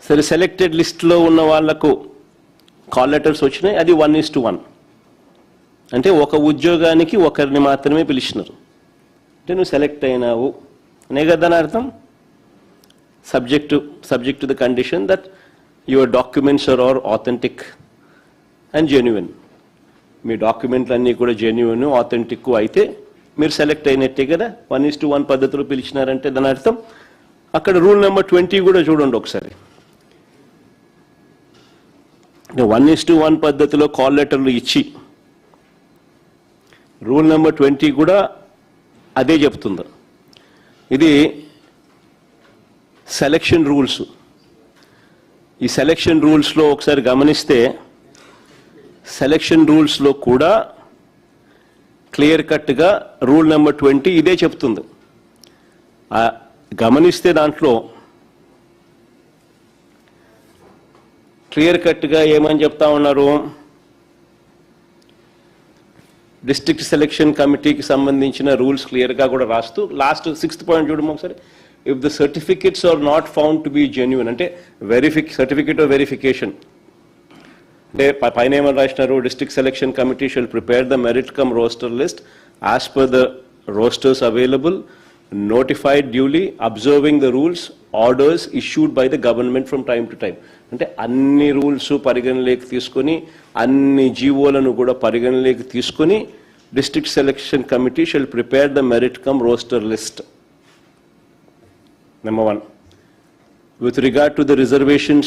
సరే సెలెక్టెడ్ లిస్ట్లో ఉన్న వాళ్లకు కాల్ లెటర్స్ వచ్చినాయి, అది 1:1. అంటే ఒక ఉద్యోగానికి ఒకరిని మాత్రమే పిలిచినారు. అంటే నువ్వు సెలెక్ట్ అయినావు అనే కదా అని అర్థం. subject to the condition that your documents are all authentic and genuine. మీ డాక్యుమెంట్లు అన్నీ కూడా జెన్యూన్ ఆథెంటిక్ అయితే మీరు సెలెక్ట్ అయినట్టే కదా. 1:1 పద్ధతిలో పిలిచినారంటే దాని అర్థం. అక్కడ రూల్ నెంబర్ 20 కూడా చూడండి ఒకసారి. 1:1 పద్ధతిలో కాల్ లెటర్లు ఇచ్చి రూల్ నెంబర్ 20 కూడా అదే చెప్తుంది. ఇది సెలక్షన్ రూల్స్. ఈ సెలక్షన్ రూల్స్లో ఒకసారి గమనిస్తే సెలక్షన్ రూల్స్లో కూడా క్లియర్ కట్గా రూల్ నెంబర్ 20 ఇదే చెప్తుంది. గమనిస్తే దాంట్లో క్లియర్ కట్గా ఏమని చెప్తా ఉన్నారు, డిస్ట్రిక్ట్ సెలక్షన్ కమిటీకి సంబంధించిన రూల్స్ క్లియర్గా కూడా రాస్తూ లాస్ట్ 6th పాయింట్ చూడము ఒకసారి. If the certificates are not found to be genuine, అంటే certificate of verification అంటే పైన ఏమని రాసినారు, district selection committee shall prepare the merit cum roster list as per the rosters available, notified duly, observing the rules, orders issued by the government from time to time. అంటే అన్ని rules పరిగణలోకి తీసుకొని అన్ని జీవోలను కూడా పరిగణలోకి తీసుకొని district selection committee shall prepare the merit cum roster list. Number 1. With regard to the reservations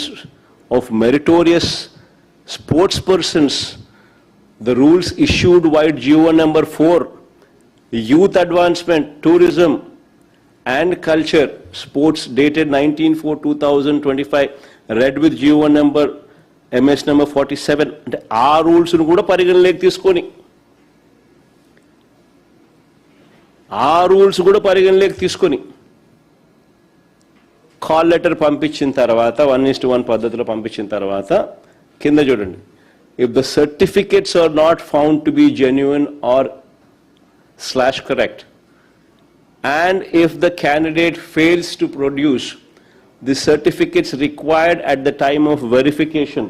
of meritorious sports persons, the rules issued via GO number 4, Youth Advancement, Tourism and Culture, Sports dated 19/4/2025, read with GO number MS number 47. అంటే ఆ rules ను కూడా పరిగణలోకి తీసుకొని call letter పంపించిన తర్వాత 1:1 పద్ధతిలో పంపించిన తర్వాత కింద చూడండి, if the certificates are not found to be genuine or /correct and if the candidate fails to produce the certificates required at the time of verification,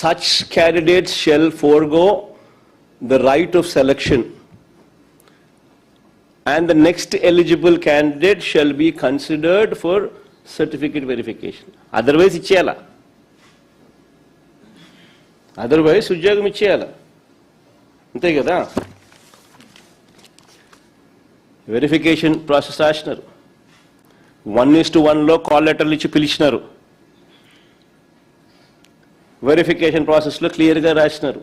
such candidates shall forego the right of selection and the next eligible candidate shall be considered for certificate verification. Otherwise icheyala, otherwise ఉద్యోగం ఇచ్చేయాల, అంతే కదా. Verification process రాసినారు, 1:1లో call లెటర్లు ఇచ్చి పిలిచినారు, verification ప్రాసెస్లో క్లియర్గా రాసినారు,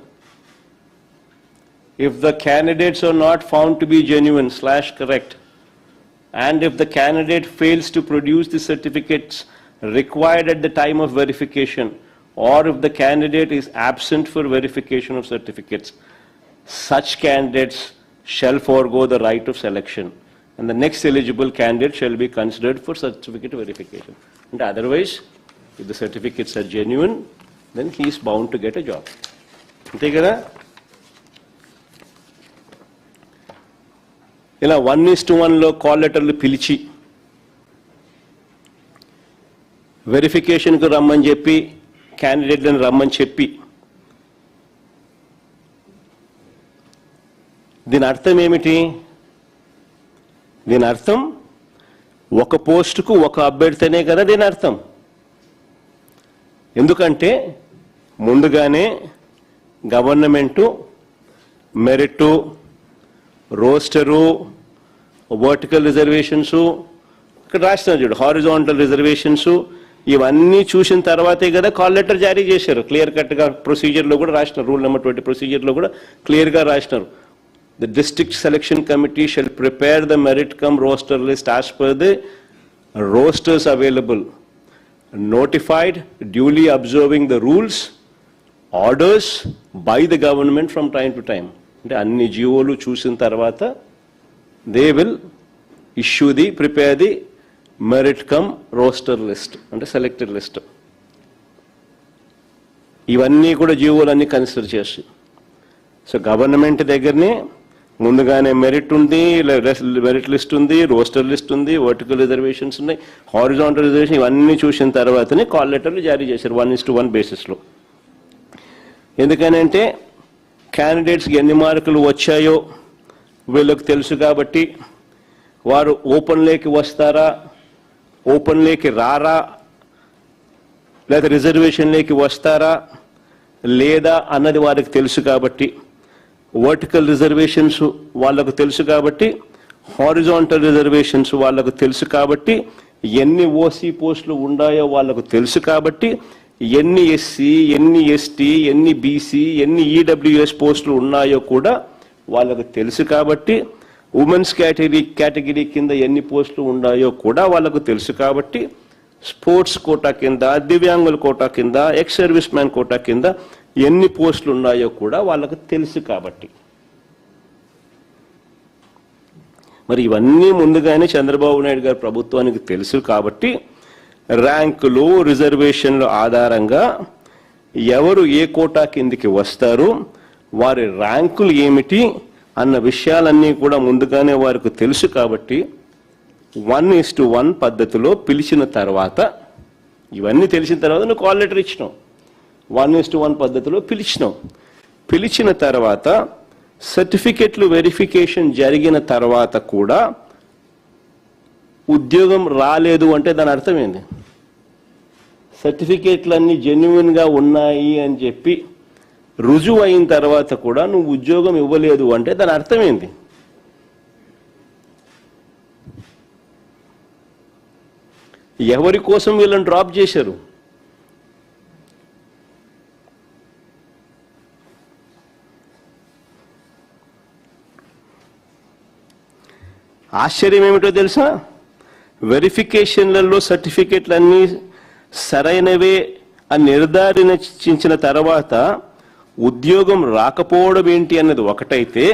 if the candidates are not found to be genuine /correct and if the candidate fails to produce the certificates required at the time of verification or if the candidate is absent for verification of certificates, such candidates shall forego the right of selection and the next eligible candidate shall be considered for certificate verification. And otherwise, if the certificates are genuine, then he is bound to get a job. అంతే కదా. ఇలా 1:1లో call లెటర్లు పిలిచి వెరిఫికేషన్కు రమ్మని చెప్పి క్యాండిడేట్లను రమ్మని చెప్పి, దీని అర్థం ఏమిటి? దీని అర్థం ఒక పోస్టుకు ఒక అభ్యర్థినే కదా దీని అర్థం. ఎందుకంటే ముందుగానే government merit, rooster, vertical reservations ఇక్కడ రాసినారు చూడు, హారిజాంటల్ రిజర్వేషన్స్, ఇవన్నీ చూసిన తర్వాతే కదా కాల్ లెటర్ జారీ చేశారు. క్లియర్ కట్గా ప్రొసీజర్లో కూడా రాసినారు, రూల్ నెంబర్ 20 ప్రొసీజర్లో కూడా క్లియర్గా రాసినారు. The district selection committee shall prepare the merit cum roster list as per the rosters available, notified, duly observing the rules, orders by the government from time to time. అంటే అన్ని జీవోలు చూసిన తర్వాత they will prepare the merit cum roster list, అంటే selected list. ఇవన్నీ కూడా జీవోలన్నీ consider చేస్తాయి. So government దగ్గరనే ముందుగానే మెరిట్ ఉంది, మెరిట్ లిస్ట్ ఉంది, రోస్టర్ లిస్ట్ ఉంది, వర్టికల్ రిజర్వేషన్స్ ఉన్నాయి, హారిజాంటల్ రిజర్వేషన్, ఇవన్నీ చూసిన తర్వాతనే కాల్ లెటర్లు జారీ చేశారు 1:1 బేసిస్లో. ఎందుకనంటే క్యాండిడేట్స్కి ఎన్ని మార్కులు వచ్చాయో వీళ్ళకి తెలుసు కాబట్టి వారు ఓపెన్లోకి వస్తారా, ఓపెన్లోకి రారా, లేదా రిజర్వేషన్లోకి వస్తారా లేదా అన్నది వారికి తెలుసు కాబట్టి, వర్టికల్ రిజర్వేషన్స్ వాళ్ళకు తెలుసు కాబట్టి, హారిజాంటల్ రిజర్వేషన్స్ వాళ్ళకు తెలుసు కాబట్టి, ఎన్ని ఓసీ పోస్టులు ఉన్నాయో వాళ్ళకు తెలుసు కాబట్టి, ఎన్ని ఎస్సీ, ఎన్ని ఎస్టీ, ఎన్ని బీసీ, ఎన్ని ఈడబ్ల్యూఎస్ పోస్టులు ఉన్నాయో కూడా వాళ్ళకు తెలుసు కాబట్టి, ఉమెన్స్ కేటగిరీ కింద ఎన్ని పోస్టులు ఉన్నాయో కూడా వాళ్ళకు తెలుసు కాబట్టి, స్పోర్ట్స్ కోటా కింద, దివ్యాంగుల కోటా కింద, ఎక్స్ సర్వీస్ మ్యాన్ కోటా కింద ఎన్ని పోస్టులు ఉన్నాయో కూడా వాళ్ళకు తెలుసు కాబట్టి, మరి ఇవన్నీ ముందుగానే చంద్రబాబు నాయుడు గారి ప్రభుత్వానికి తెలుసు కాబట్టి ర్యాంకులు, రిజర్వేషన్ల ఆధారంగా ఎవరు ఏ కోటా కిందికి వస్తారు, వారి ర్యాంకులు ఏమిటి అన్న విషయాలన్నీ కూడా ముందుగానే వారికి తెలుసు కాబట్టి 1:1 పద్ధతిలో పిలిచిన తర్వాత, ఇవన్నీ తెలిసిన తర్వాత నువ్వు కాల్ లెటర్ ఇచ్చినావు, 1:1 పద్ధతిలో పిలిచిన తర్వాత సర్టిఫికెట్లు వెరిఫికేషన్ జరిగిన తర్వాత కూడా ఉద్యోగం రాలేదు అంటే దాని అర్థం ఏంది? సర్టిఫికెట్లన్నీ జెన్యున్గా ఉన్నాయి అని చెప్పి రుజువు అయిన తర్వాత కూడా నువ్వు ఉద్యోగం ఇవ్వలేదు అంటే దాని అర్థం ఏంది? ఎవరి కోసం వీళ్ళని డ్రాప్ చేశారు? ఆశ్చర్యం ఏమిటో తెలుసా? వెరిఫికేషన్లలో సర్టిఫికెట్లన్నీ సరైనవే అని నిర్ధారించిన తర్వాత ఉద్యోగం రాకపోవడం ఏంటి అన్నది ఒకటైతే,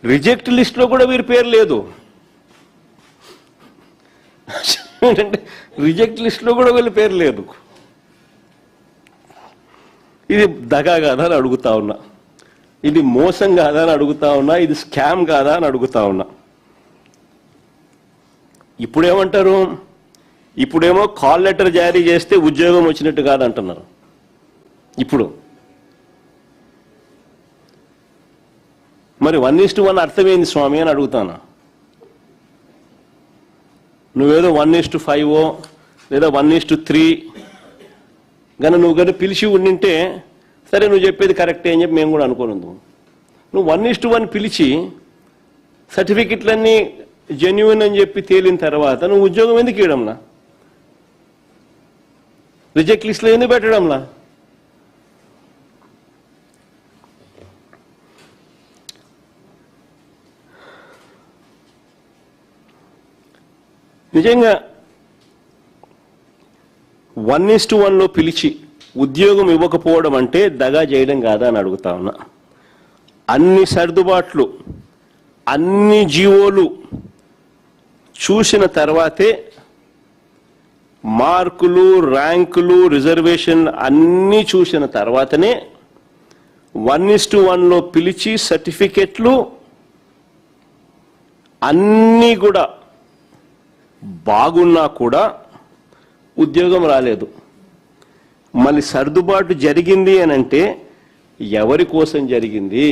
రిజెక్ట్ లిస్ట్లో కూడా వీరి పేరు లేదు. రిజెక్ట్ లిస్ట్లో కూడా వీళ్ళ పేరు లేదు. ఇది దగా కాదా అని అడుగుతా ఉన్నా, ఇది మోసం కాదా అని అడుగుతా ఉన్నా, ఇది స్కామ్ కాదా అని అడుగుతా ఉన్నా. ఇప్పుడేమంటారు? ఇప్పుడేమో కాల్ లెటర్ జారీ చేస్తే ఉద్యోగం వచ్చినట్టు కాదంటున్నారు. ఇప్పుడు మరి 1:1 అర్థమైంది స్వామి అని అడుగుతాను. నువ్వేదో 1:5 లేదా 1:3 కానీ నువ్వు కానీ పిలిచి ఉండింటే సరే నువ్వు చెప్పేది కరెక్టే అని చెప్పి మేము కూడా అనుకోనుందు. నువ్వు 1:1 పిలిచి సర్టిఫికెట్లన్నీ జెన్యున్ అని చెప్పి తేలిన తర్వాత నువ్వు ఉద్యోగం ఎందుకు ఇవ్వడంలా? రిజెక్ట్ లిస్ట్లో ఎందుకు పెట్టడంలా? నిజంగా 1:1లో పిలిచి ఉద్యోగం ఇవ్వకపోవడం అంటే దగా చేయడం కాదా అని అడుగుతా ఉన్నా. అన్ని సర్దుబాట్లు, అన్ని జీవోలు చూసిన తర్వాతే, మార్కులు, ర్యాంకులు, రిజర్వేషన్ అన్నీ చూసిన తర్వాతనే 1:1లో పిలిచి సర్టిఫికెట్లు అన్నీ కూడా బాగున్నా కూడా ఉద్యోగం రాలేదు. మళ్ళీ సర్దుబాటు జరిగింది అని అంటే ఎవరి కోసం జరిగింది?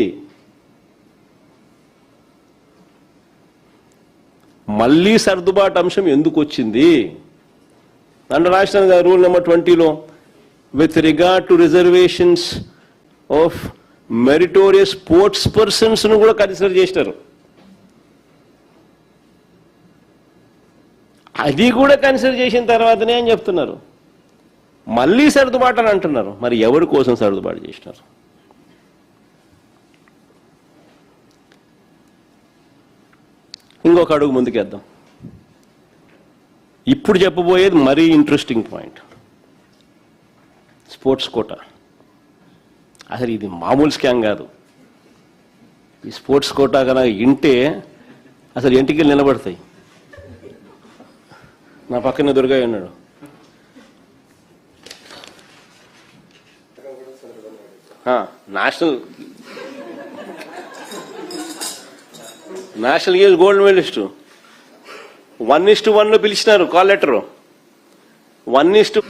మళ్ళీ సర్దుబాటు అంశం ఎందుకు వచ్చింది? అంటే రాష్ట్రం రూల్ నెంబర్ 20లో with regard to reservations of meritorious sports persons ను కూడా కన్సిడర్ చేసినారు. అది కూడా కన్సిడర్ చేసిన తర్వాతనే అని చెప్తున్నారు. మళ్ళీ సర్దుబాటు అని అంటున్నారు. మరి ఎవరి కోసం సర్దుబాటు చేసినారు? ఇంకొక అడుగు ముందుకేద్దాం. ఇప్పుడు చెప్పబోయేది మరీ ఇంట్రెస్టింగ్ పాయింట్. స్పోర్ట్స్ కోటా అసలు ఇది మామూలు స్కామ్ కాదు. ఈ స్పోర్ట్స్ కోటా కనుక ఇంటే అసలు ఎంటికలు నిలబడతాయి. నా పక్కన దుర్గయ్య ఉన్నాడు. నేషనల్ గేమ్స్ గోల్డ్ మెడలిస్టు 1:1 పిలిచినారు కాల్ లెటర్ 1:1